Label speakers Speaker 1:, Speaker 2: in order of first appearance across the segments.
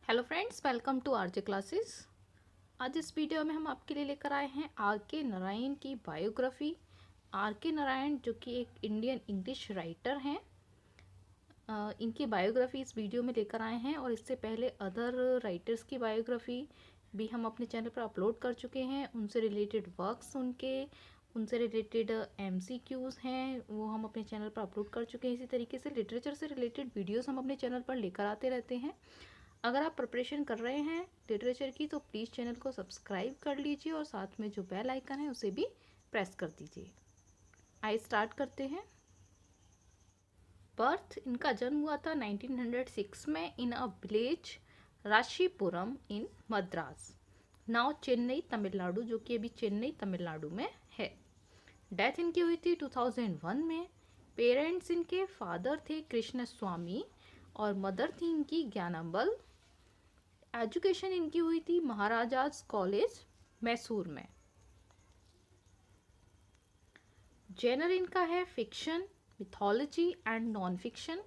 Speaker 1: Hello friends, welcome to RJ classes. आज इस video में हम आपके लिए लेकर आए हैं आर के नारायण की बायोग्राफी। आर के नारायण जो कि एक इंडियन इंग्लिश राइटर हैं, इनकी बायोग्राफी इस वीडियो में लेकर आए हैं। और इससे पहले अदर राइटर्स की बायोग्राफी भी हम अपने चैनल पर अपलोड कर चुके हैं। उनसे रिलेटेड वर्क्स, उनसे रिलेटेड MCQs हैं, वो हम अपने चैनल पर अपलोड कर चुके हैं। इसी तरीके से लिटरेचर से रिलेटेड वीडियोस हम अपने चैनल पर लेकर आते रहते हैं। अगर आप प्रिपरेशन कर रहे हैं लिटरेचर की तो प्लीज़ चैनल को सब्सक्राइब कर लीजिए और साथ में जो बेल आइकन है उसे भी प्रेस कर दीजिए। आइए स्टार्ट करते हैं। बर्थ, इनका जन्म हुआ था 1906 में in a village Rasipuram in Madras, now Chennai Tamil Nadu, जो कि अभी चेन्नई तमिलनाडु में है। डेथ इनकी हुई थी 2001 में। पेरेंट्स इनके फादर थे कृष्ण स्वामी और मदर थी इनकी ज्ञानांबल। एजुकेशन इनकी हुई थी महाराजाज कॉलेज मैसूर में। जेनर इनका है fiction, mythology and non fiction.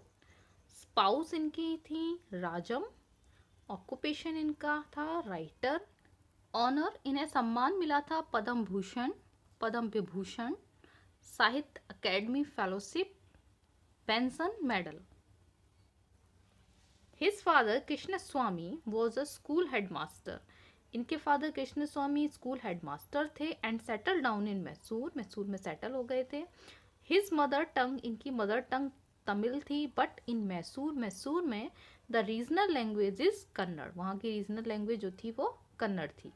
Speaker 1: Spouse इनकी थी राजम। ऑक्यूपेशन इनका था राइटर। ऑनर, इन्हें सम्मान मिला था पद्म भूषण, पद्म विभूषण, साहित्य academy fellowship, pension medal. His father Krishna Swami was a school headmaster. इनके फादर कृष्ण स्वामी स्कूल हेडमास्टर थे and settle down in Mysore, Mysore में सेटल हो गए थे। हिज मदर टंग, इनकी मदर टंग तमिल थी, बट इन मैसूर, मैसूर में the regional language is Kannada, वहाँ की रीजनल लैंग्वेज जो थी वो कन्नड़ थी।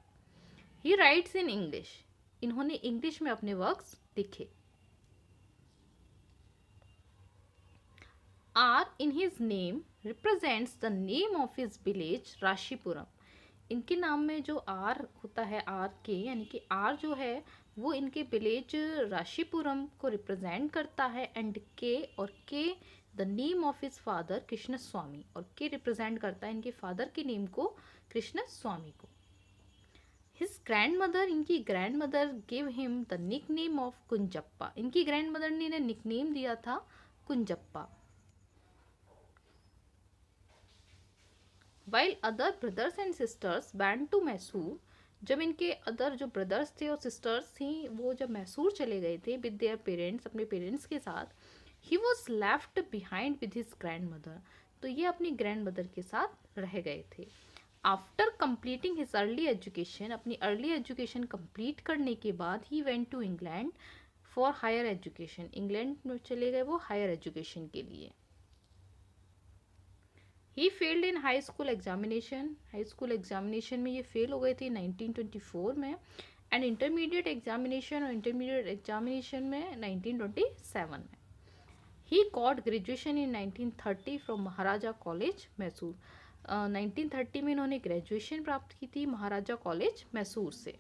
Speaker 1: ही राइट्स इन इंग्लिश, इन्होंने इंग्लिश में अपने वर्क्स लिखे। R in his name represents the name of his village राशीपुरम। इनके नाम में जो R होता है, R के यानी कि R जो है वो इनके विलेज राशीपुरम को रिप्रेजेंट करता है। एंड के और के the name of his father Krishna Swami, और के रिप्रेजेंट करता है इनके फादर के नेम को, कृष्ण स्वामी को। हिज ग्रैंड मदर, इनकी grandmother give him the nickname of Kunjappa. इनकी ग्रैंड मदर ने इन्हें निक नेम दिया था कुंजप्पा। While other brothers and sisters went to Mysore, जब इनके अदर जो ब्रदर्स थे और सिस्टर्स थी वो जब मैसूर चले गए थे विद देयर पेरेंट्स, अपने पेरेंट्स के साथ, he was left behind with his grand mother, तो ये अपनी ग्रैंड मदर के साथ रह गए थे। After completing his early education, अपनी अर्ली एजुकेशन कंप्लीट करने के बाद he went to England for higher education, England में चले गए वो हायर एजुकेशन के लिए। He failed in high school examination, high school examination में ये फेल हो गए थे 1924 में। एंड इंटरमीडिएट एग्जामिनेशन, और इंटरमीडिएट एग्जामिनेशन में 1927 में। He got graduation in 1930 from Maharaja college Mysore. 1930 में इन्होंने ग्रेजुएशन प्राप्त की थी महाराजा कॉलेज मैसूर से।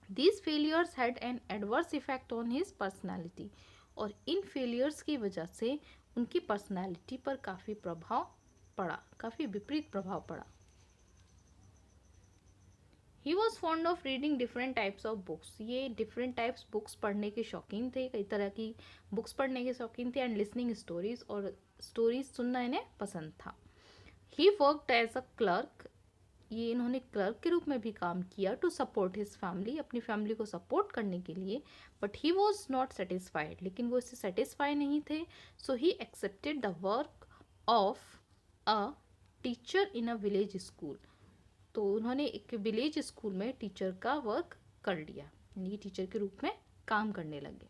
Speaker 1: These failures had an adverse effect on his personality, और इन फेलियर्स की वजह से उनकी पर्सनैलिटी पर काफ़ी प्रभाव पड़ा, काफ़ी विपरीत प्रभाव पड़ा। He was fond of reading different types of books, ये डिफरेंट टाइप्स बुक्स पढ़ने के शौकीन थे, कई तरह की बुक्स पढ़ने के शौकीन थे। एंड लिसनिंग स्टोरीज, और स्टोरीज सुनना इन्हें पसंद था। He worked as a clerk, ये इन्होंने क्लर्क के रूप में भी काम किया टू सपोर्ट हिज फैमिली, अपनी फैमिली को सपोर्ट करने के लिए। But he was not satisfied, लेकिन वो इससे सेटिस्फाई नहीं थे। So he accepted the work of a teacher in a village school, तो उन्होंने एक विलेज स्कूल में टीचर का वर्क कर लिया, यानी टीचर के रूप में काम करने लगे।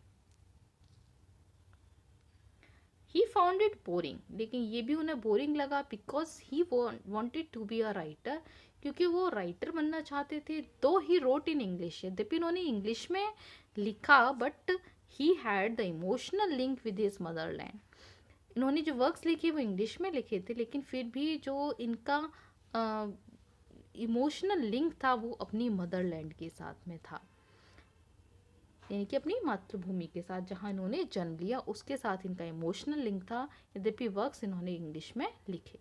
Speaker 1: ही फाउंड इट बोरिंग, लेकिन ये भी उन्हें बोरिंग लगा, because he wanted to be a writer, क्योंकि वो राइटर बनना चाहते थे। दो ही रोट इन इंग्लिश, यद्यपि उन्होंने इंग्लिश में लिखा, but he had the emotional link with his Motherland. इन्होंने जो वर्क्स लिखे वो इंग्लिश में लिखे थे, लेकिन फिर भी जो इनका इमोशनल लिंक था वो अपनी मदरलैंड के साथ में था, यानी कि अपनी मातृभूमि के साथ जहाँ इन्होंने जन्म लिया उसके साथ इनका इमोशनल लिंक था, यद्यपि वर्क्स इन्होंने इंग्लिश में लिखे।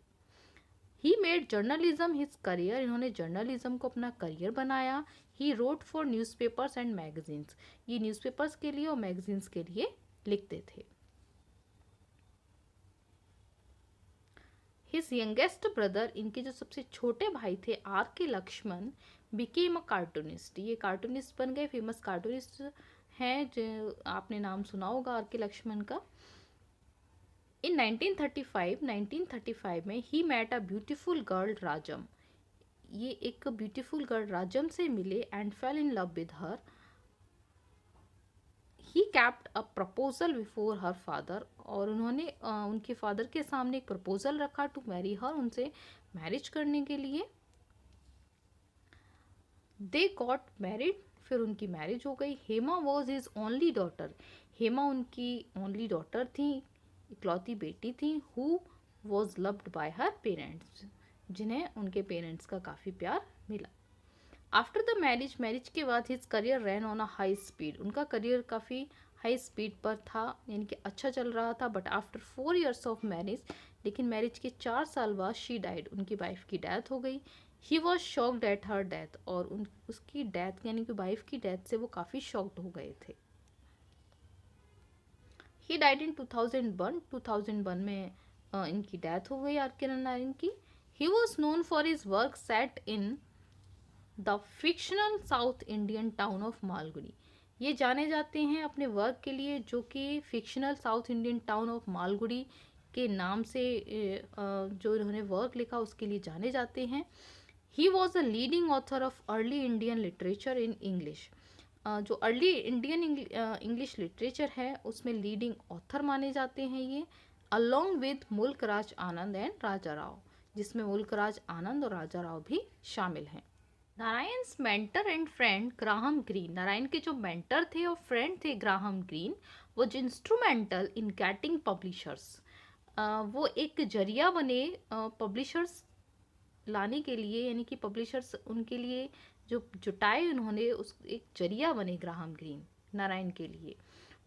Speaker 1: He made journalism his career, इन्होंने जर्नलिज्म को अपना करियर बनाया। He wrote for newspapers and magazines, ये न्यूज़पेपर्स के लिए और मैगजीन्स के लिए लिखते थे। हिज यंगेस्ट ब्रदर, इनके जो सबसे छोटे भाई थे आर के लक्ष्मण, बिकेम अ कार्टूनिस्ट, ये कार्टूनिस्ट बन गए, फेमस कार्टूनिस्ट हैं, जो आपने नाम सुना होगा आर के लक्ष्मण का। इन 1935 में he met a beautiful girl Rajam, ये एक ब्यूटीफुल गर्ल राजम से मिले and fell in love with her. He kept a proposal before her father, और उन्होंने उनके फादर के सामने एक प्रपोजल रखा टू मैरी हर, उनसे मैरिज करने के लिए। दे गॉट मैरिड, फिर उनकी मैरिज हो गई। Hema was his only daughter, Hema उनकी ओनली डॉटर थी, इकलौती बेटी थी। Who was loved by her parents, जिन्हें उनके पेरेंट्स का काफ़ी प्यार मिला। आफ्टर द मैरिज, मैरिज के बाद his career ran on a high speed, उनका करियर काफ़ी हाई स्पीड पर था, यानी कि अच्छा चल रहा था। But after 4 years of marriage, लेकिन मैरिज के 4 साल बाद शी डाइड, उनकी वाइफ की डेथ हो गई। He was shocked at her death, और उसकी डेथ यानी कि वाइफ की डेथ से वो काफ़ी शॉक्ड हो गए थे। ही डाइड इन 2001 में इनकी डेथ हो गई आर के नारायण की। He was known for his work set in the fictional south Indian town of Malgudi, ये जाने जाते हैं अपने वर्क के लिए, जो कि fictional south Indian town of Malgudi के नाम से जो इन्होंने वर्क लिखा उसके लिए जाने जाते हैं। He was a leading author of early Indian literature in English, जो अर्ली इंडियन इंग्लिश लिटरेचर है उसमें लीडिंग ऑथर माने जाते हैं ये, अलोंग विद मुल्क राज आनंद एंड राजा राव, जिसमें मुल्क राज आनंद और राजा राव भी शामिल हैं। Narayan's mentor and friend Graham Greene, Narayan के जो मेंटर थे और फ्रेंड थे ग्राहम ग्रीन, वो इंस्ट्रूमेंटल इन गेटिंग पब्लिशर्स, वो एक जरिया बने पब्लिशर्स लाने के लिए, यानी कि पब्लिशर्स उनके लिए जो जुटाए उन्होंने, उस एक जरिया बने ग्राहम ग्रीन नारायण के लिए।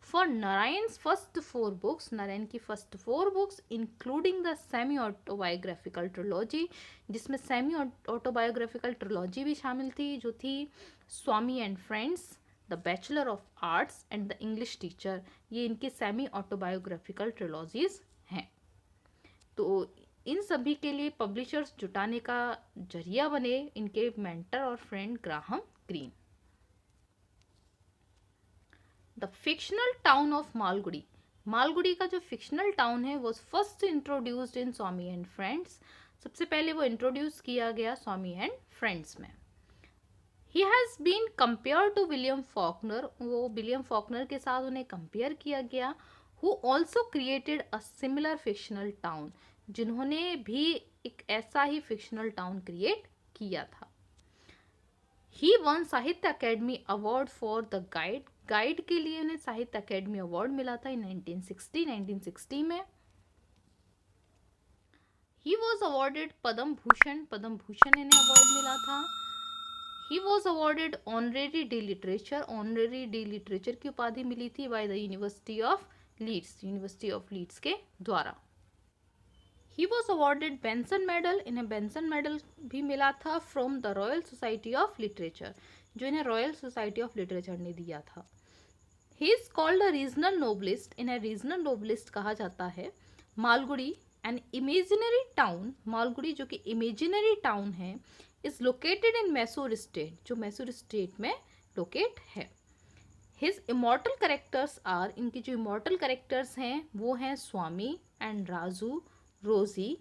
Speaker 1: For Narayan's first 4 books, Narayan की first 4 books including the semi autobiographical trilogy, जिसमें सेमी ऑटोबायोग्राफिकल ट्रिलॉजी भी शामिल थी, जो थी Swami and friends, the bachelor of arts and the English teacher, ये इनके सेमी ऑटोबायोग्राफिकल ट्रिलॉजीज हैं। तो इन सभी के लिए पब्लिशर्स जुटाने का जरिया बने इनके मेंटर और friend Graham green. The fictional town of Malgudi, Malgudi का जो फिक्शनल टाउन है वो first introduced in Swami and friends, सबसे पहले वो इंट्रोड्यूस किया गया स्वामी एंड फ्रेंड्स में। He has been compare to William Faulkner, वो विलियम फॉकनर के साथ उन्हें कंपेयर किया गया। Who also created a similar fictional town, जिन्होंने भी एक ऐसा ही फिक्शनल टाउन क्रिएट किया था। ही वन साहित्य academy award for the guide, guide के लिए उन्हें साहित्य अकेडमी अवार्ड मिला था 1960 में। He was awarded Padma Bhushan, Padma Bhushan इन्हें अवार्ड मिला था। He was awarded honorary D literature, honorary D literature की उपाधि मिली थी by the university of Leeds, university of Leeds के द्वारा। He was awarded Benson medal, इन्हें बेंसन मेडल भी मिला था from the royal society of literature, जो इन्हें रॉयल सोसाइटी ऑफ लिटरेचर ने दिया था। He is called a regional novelist, इन्हें रीजनल नोबलिस्ट कहा जाता है। Malgudi an imaginary town, Malgudi जो कि इमेजिनरी टाउन है, is located in Mysore state, जो मैसूर स्टेट में लोकेट है। हिज इमॉर्टल कैरेक्टर्स आर, इनके जो इमॉर्टल कैरेक्टर्स हैं वो हैं स्वामी एंड राजू रोजी,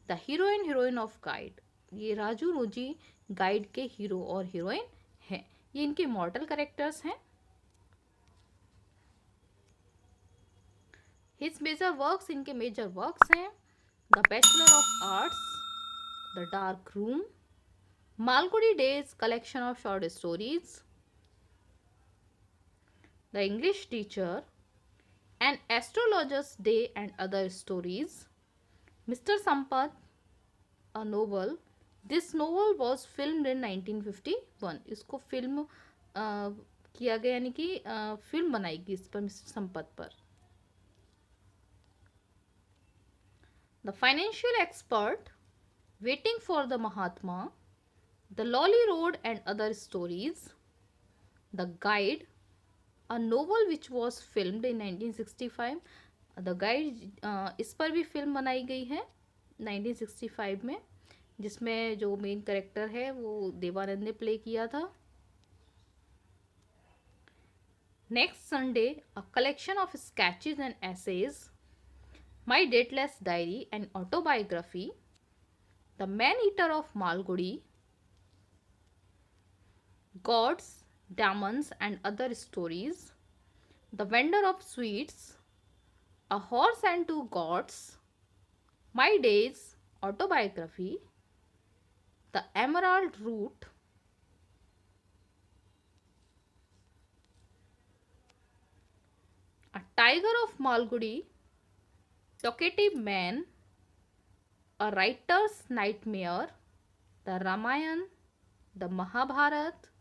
Speaker 1: the heroine heroine of guide, ये राजू रोजी गाइड के हीरो और हीरोइन हैं, ये इनके इमॉर्टल कैरेक्टर्स हैं। हिज मेजर वर्क्स, इनके मेजर वर्क्स हैं the bachelor of arts, the dark room, Malgudi days collection of short stories, the English teacher, an astrologer's day and other stories, mister Sampath, a novel, this novel was filmed in 1951, इसको film किया गया, यानी कि film बनाई गई इस पर, mister Sampat पर। The financial expert, waiting for the Mahatma, the lolly road and other stories, the guide, a novel which was filmed in 1965, the guide इस पर भी फिल्म बनाई गई है 1965 में, जिसमें जो मेन कैरेक्टर है वो देवानंद ने प्ले किया था। Next Sunday, a collection of sketches and essays, my dateless diary and autobiography, the man eater of Malgudi, gods, demons and other stories, the vendor of sweets, a horse and two gods, my days, autobiography, the emerald root, a tiger of Malgudi, talkative man, a writer's nightmare, the Ramayana, the Mahabharat,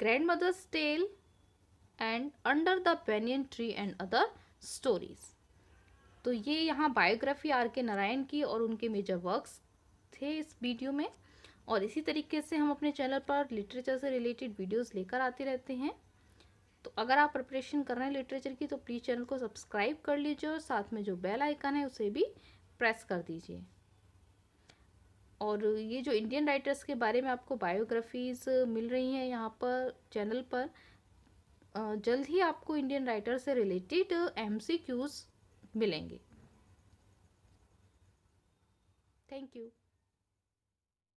Speaker 1: grandmother's tale, and under the banyan tree and other stories। तो ये यहाँ biography are के नारायण की और उनके major works थे इस video में। और इसी तरीके से हम अपने चैनल पर लिटरेचर से रिलेटेड वीडियोस लेकर आते रहते हैं। तो अगर आप प्रिपरेशन कर रहे हैं लिटरेचर की तो प्लीज़ चैनल को सब्सक्राइब कर लीजिए और साथ में जो बेल आइकन है उसे भी प्रेस कर दीजिए। और ये जो इंडियन राइटर्स के बारे में आपको बायोग्राफीज मिल रही हैं यहाँ पर चैनल पर, जल्द ही आपको इंडियन राइटर से रिलेटेड MCQs मिलेंगे। Thank you.